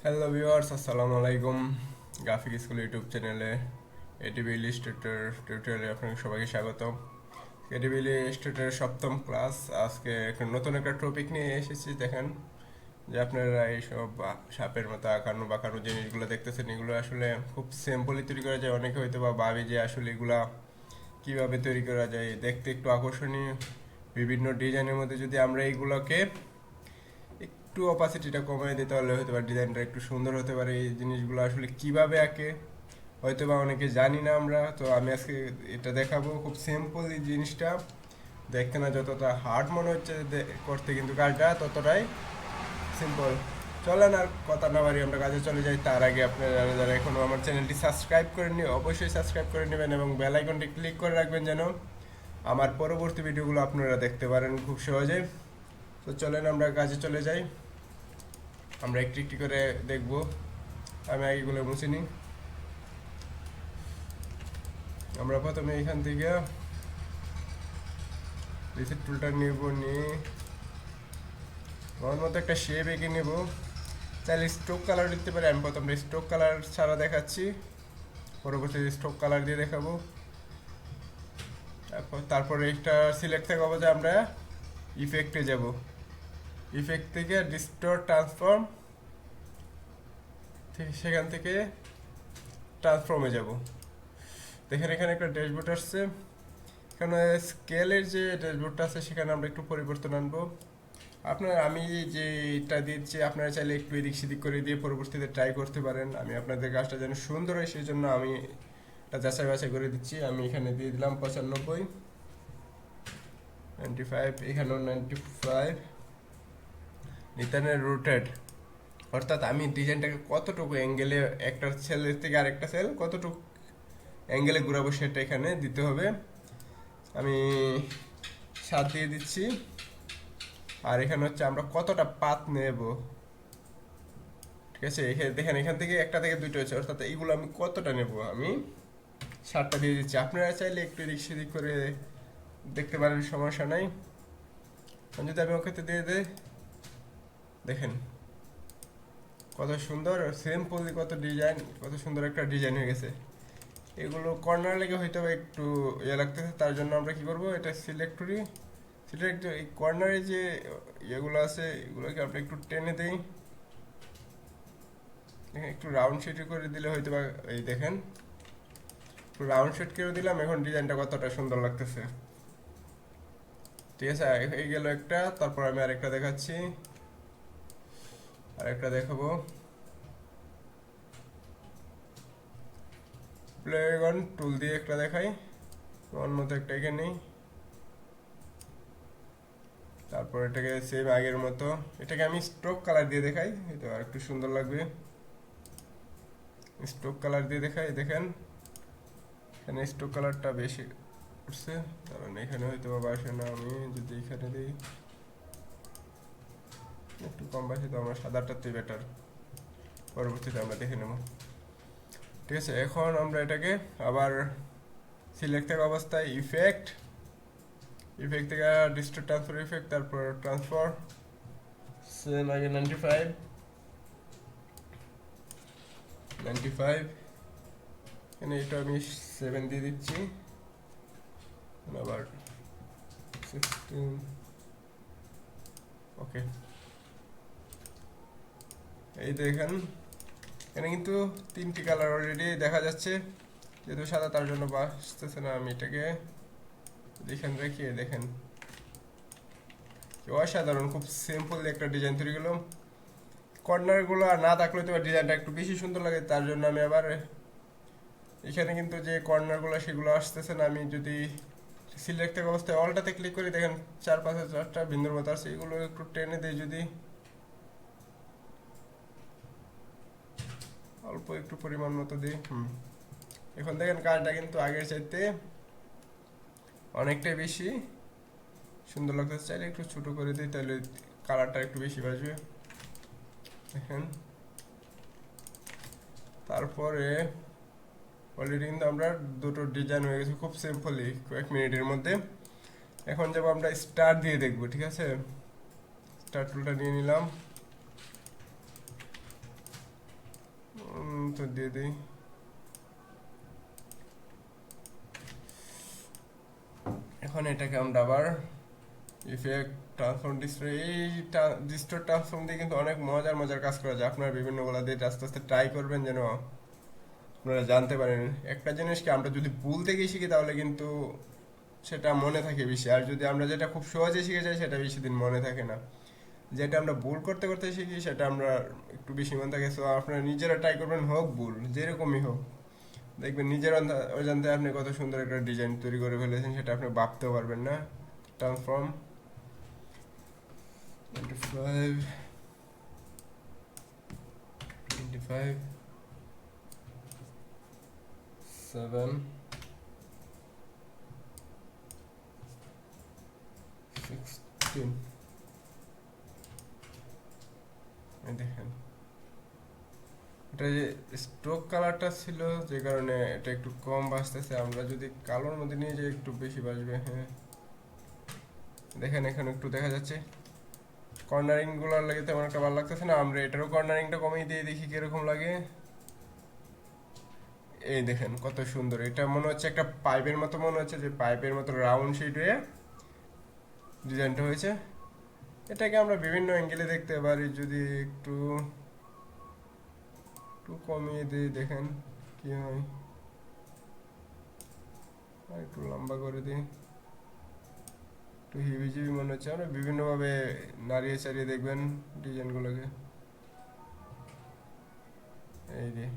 Hello viewers, আসসালামু আলাইকুম। Graphic school YouTube চ্যানেলে এডিবি ইলিস্ট্রেটর টিউটোরিয়ালে আপনাকে সবাইকে স্বাগতম। এডিবি ইলিস্ট্রেটরের সপ্তম ক্লাস। আজকে নতুন একটা টপিক নিয়ে এসেছি। দেখেন যে আপনারা এইসব সাপের মতো আঁকানো বাঁকানো জিনিসগুলো দেখতেছেন, এগুলো আসলে খুব সিম্পলি তৈরি করা যায়। অনেকে হয়তো বা ভাবি যে আসলে এগুলা কিভাবে তৈরি করা যায়, দেখতে একটু আকর্ষণীয় বিভিন্ন ডিজাইনের মধ্যে যদি আমরা এইগুলোকে একটু অপাসিটিটা কমিয়ে দিতে পারলে হয়তো বা ডিজাইনটা একটু সুন্দর হতে পারে। এই জিনিসগুলো আসলে কিভাবে আঁকে হয়তো বা অনেকে জানি না আমরা, তো আমি আজকে এটা দেখাবো। খুব সিম্পল এই জিনিসটা, দেখতে না যতটা হার্ড মনে হচ্ছে করতে, কিন্তু কাজটা ততটাই সিম্পল। চলেন আর কথা না বাড়ি আমরা কাজে চলে যাই। তার আগে আপনারা যারা যারা এখনও আমার চ্যানেলটি সাবস্ক্রাইব করেননি অবশ্যই সাবস্ক্রাইব করে নেবেন এবং বেল আইকনটি ক্লিক করে রাখবেন যেন আমার পরবর্তী ভিডিওগুলো আপনারা দেখতে পারেন খুব সহজে। তো চলেন আমরা কাজে চলে যাই। আমরা একটি একটি করে দেখব। আমি আগেগুলো মুছে নিই। আমরা প্রথমে এখান থেকে রিসেট টুলটা নেব, নিয়ে আমার মতো একটা শেপ এঁকে নেব। চাইলে স্ট্রোক কালার দিতে পারি। আমি প্রথমে স্ট্রোক কালার ছাড়া দেখাচ্ছি, পরবর্তীতে স্ট্রোক কালার দিয়ে দেখাবো। তারপরে একটা সিলেক্ট থাকবো যে আমরা ইফেক্টে যাব। ইফেক্ট থেকে ডিস্টর্ট ট্রান্সফর্ম, সেখান থেকে ট্রান্সফর্মে যাব। দেখেন এখানে একটা ড্যাশবোর্ড আসছে। এখানে স্কেলের যে ড্যাশবোর্ডটা আছে সেখানে আমরা একটু পরিবর্তন আনবো। আমি যে এটা দিচ্ছি, আপনারা চাইলে একটু এদিক সেদিক করে দিয়ে পরবর্তীতে ট্রাই করতে পারেন। আমি আপনাদের কাজটা যেন সুন্দর হয় সেই জন্য আমি এটা যাচাই বাছাই করে দিচ্ছি। আমি এখানে দিয়ে দিলাম 95, 95, এখানেও 95। নিতানের রুটেড, অর্থাৎ আমি ডিজাইনটাকে কতটুকু অ্যাঙ্গেলে, একটা সেলের থেকে আরেকটা সেল কতটুকু অ্যাঙ্গেলে ঘুরাবো সেটা এখানে দিতে হবে। আমি 7 দিয়ে দিচ্ছি। আর এখানে হচ্ছে আমরা কতটা পাত নেব, ঠিক আছে। এখানে দেখেন এখান থেকে একটা থেকে দুইটা হচ্ছে, অর্থাৎ এইগুলো আমি কতটা নেব, আমি 7টা দিয়ে দিচ্ছি। আপনারা চাইলে একটু এদিক সেদিক করে দেখতে পারেন, সমস্যা নাই। যদি আমি ওকে দিয়ে দেই, দেখেন কত সুন্দর সিম্পলি, কত ডিজাইন, কত সুন্দর একটা ডিজাইন হয়ে গেছে। এগুলো কর্নার লেগে হয়তো একটু লাগতেছে, তার জন্য আমরা কি করব, এটা সিলেক্ট করি। সিলেক্ট এই কর্নারে যে ইয়েগুলো আছে এগুলোকে আমরা একটু টেনে দেই, একটু রাউন্ড শেড করে দিলে হয়তো বা, এই দেখেন একটু রাউন্ড শেড করে দিলাম। এখন ডিজাইনটা কতটা সুন্দর লাগতেছে, ঠিক আছে। এই গেল একটা। তারপর আমি আরেকটা দেখাচ্ছি, আরেকটা দেখাবো। প্লেগন টুল দিয়ে একটা দেখাই, আমার মতো একটা এখানে নেই। তারপর এটাকে সেম আগের মতো, এটাকে আমি স্ট্রোক কালার দিয়ে দেখাই, এটা আর একটু সুন্দর লাগবে। স্ট্রোক কালার দিয়ে দেখাই, দেখেন এখানে স্ট্রোক কালারটা বেশি উঠছে, কারণ এখানে হয়তো বা বাসে না। আমি যদি এখানে দিই একটু কম বাসে, তো আমার সাদাটাতেই বেটার, পরবর্তীতে আমরা দেখে নেব, ঠিক আছে। এখন আমরা এটাকে আবার সিলেক্ট থাকা অবস্থায় ইফেক্ট, ইফেক্ট থেকে ডিস্টর্ট ট্রান্সফার ইফেক্ট, তারপর ট্রান্সফার সেম আগে 95, 95। এখানে এটা আমি 7 দিয়ে দিচ্ছি, আবার 16, ওকে। এই দেখেন এখানে কিন্তু 3টি কালার অলরেডি দেখা যাচ্ছে, যেহেতু সাদা তার জন্য বাসতেছে না। আমি এটাকে এখানে রেখে দেখেন অসাধারণ, খুব সিম্পল একটা ডিজাইন তৈরি গেল। কর্নারগুলো আর না থাকলে তো ডিজাইনটা একটু বেশি সুন্দর লাগে, তার জন্য আমি আবার এখানে কিন্তু যে কর্নারগুলো সেগুলো আসতেছে না। আমি যদি সিলেক্ট থাকা অবস্থায় অলটাতে ক্লিক করি, দেখেন 4-5-4টা বিন্দুর মতো আছে, এগুলো একটু টেনে দিই, যদি অল্প একটু পরিমাণ মতো দিই। এখন দেখেন কাজটা কিন্তু আগের চাইতে অনেকটাই বেশি সুন্দর লাগতেছে। চাইলে একটু ছোট করে দিই, তাহলে কালারটা একটু বেশি বাজবে, দেখেন। তারপরে অলরেডি কিন্তু আমরা দুটো ডিজাইন হয়ে গেছে খুব সিম্পলি, কয়েক মিনিটের মধ্যে। এখন যাব আমরা স্টার দিয়ে দেখবো, ঠিক আছে। স্টার টুলটা নিয়ে নিলাম। পর্যন্ত দিয়ে দিই। এখন এটাকে আমরা আবার ইফেক্ট ট্রান্সফর্ম ডিস্টর, এই ডিস্টর ট্রান্সফর্ম দিয়ে কিন্তু অনেক মজার মজার কাজ করা যায়। আপনারা বিভিন্নগুলো দিয়ে আস্তে আস্তে ট্রাই করবেন যেন আপনারা জানতে পারেন। একটা জিনিসকে আমরা যদি ভুল থেকে শিখি তাহলে কিন্তু সেটা মনে থাকে বেশি, আর যদি আমরা যেটা খুব সহজে শিখে যাই সেটা বেশি দিন মনে থাকে না। যেটা আমরা ভুল করতে করতে শিখি সেটা আমরা একটু বেশি মনে থাকে। সো আপনারা নিজেরা ট্রাই করবেন, হোক ভুল যেরকমই হোক, দেখবেন নিজের অজান্তে আপনি কত সুন্দর একটা ডিজাইন তৈরি করে ফেলেছেন, সেটা আপনি ভাবতেও পারবেন না। ট্রান্সফর্ম 25 25 7 16 দেখেন এটা যে স্ট্রোক কালারটা ছিল যে কারণে এটা একটু কম বাজতেছে। আমরা যদি কালোর মধ্যে নিয়ে যাই একটু বেশি বাজবে। হ্যাঁ দেখেন এখানে একটু দেখা যাচ্ছে কর্নারিং গুলোর লাগে তেমন একটা ভালো লাগতেছে না। আমরা এটারও কর্নারিংটা কমিয়ে দিয়ে দেখি কিরকম লাগে। এই দেখেন কত সুন্দর, এটা মনে হচ্ছে একটা পাইপের মতো, মনে হচ্ছে যে পাইপের মতো রাউন্ড শেড হয়ে ডিজাইনটা হয়েছে। এটাকে আমরা বিভিন্ন অ্যাঙ্গেলে দেখতে পারি। যদি একটু একটু কমিয়ে দিই দেখেন কি হয়, আর একটু লম্বা করে দিই, একটু হিবিজিবি মনে হচ্ছে। আমরা বিভিন্নভাবে নাড়িয়ে চাড়িয়ে দেখবেন ডিজাইনগুলোকে। এই যে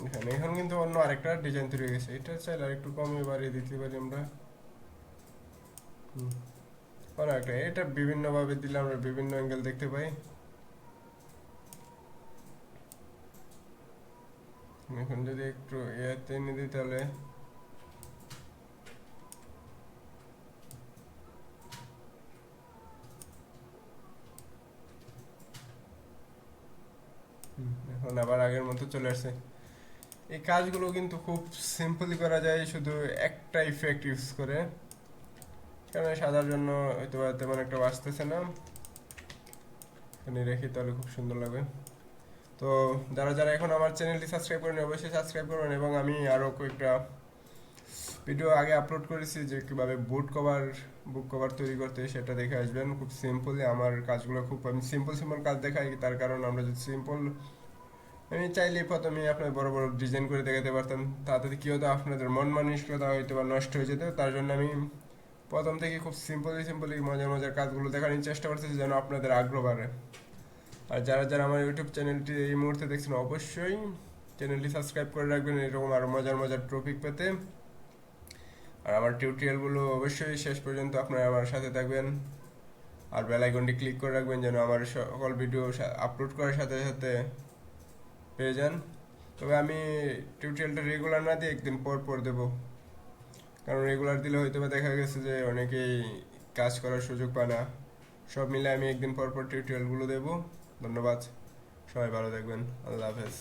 এখানে এখন কিন্তু অন্য আরেকটা ডিজাইন তৈরি হয়ে গেছে। এটা চাইলে আর একটু কমিয়ে বাড়িয়ে দিতে পারি আমরা। অনেকটা এটা বিভিন্নভাবে দিলে আমরা বিভিন্ন অ্যাঙ্গেল দেখতে পাই। এখন যদি একটু এতে এনে দিই তাহলে এখন আবার আগের মতো চলে আসছে। এই কাজগুলো কিন্তু খুব সিম্পলি করা যায় শুধু একটা ইফেক্ট ইউজ করে, কারণ সাজার জন্য হয়তো তেমন একটা বাঁচতেছে না। এখানে রেখে তাহলে খুব সুন্দর লাগবে। তো যারা যারা এখন আমার চ্যানেলটি সাবস্ক্রাইব করেন অবশ্যই সাবস্ক্রাইব করবেন, এবং আমি আরও কয়েকটা ভিডিও আগে আপলোড করেছি যে কীভাবে বুক কভার তৈরি করতে, সেটা দেখে আসবেন। খুব সিম্পলি আমার কাজগুলো, খুব আমি সিম্পল কাজ দেখাই, তার কারণ আমরা যদি সিম্পল, আমি চাইলে প্রথমে আপনার বড় বড় ডিজাইন করে দেখাতে পারতাম, তাতে কি হতো আপনাদের মন মানসিকতা হয়তো বা নষ্ট হয়ে যেত। তার জন্য আমি প্রথম থেকে খুব সিম্পলি মজার মজার কাজগুলো দেখানোর চেষ্টা করতেছি যেন আপনাদের আগ্রহ বাড়ে। আর যারা যারা আমার ইউটিউব চ্যানেলটি এই মুহূর্তে দেখছেন অবশ্যই চ্যানেলটি সাবস্ক্রাইব করে রাখবেন এরকম আরও মজার মজার টপিক পেতে। আর আমার টিউটোরিয়ালগুলো অবশ্যই শেষ পর্যন্ত আপনারা আমার সাথে থাকবেন, আর বেল আইকনটি ক্লিক করে রাখবেন যেন আমার সকল ভিডিও আপলোড করার সাথে সাথে পেয়ে যান। তবে আমি টিউটোরিয়ালটা রেগুলার না দিয়ে একদিন পর পর দেবো, কারণ রেগুলার দিলে হয়তো বা দেখা গেছে যে অনেকেই কাজ করার সুযোগ পায় না। সব মিলে আমি একদিন পর পর টিউটোরিয়ালগুলো দেবো। ধন্যবাদ, সবাই ভালো থাকবেন, আল্লাহ হাফেজ।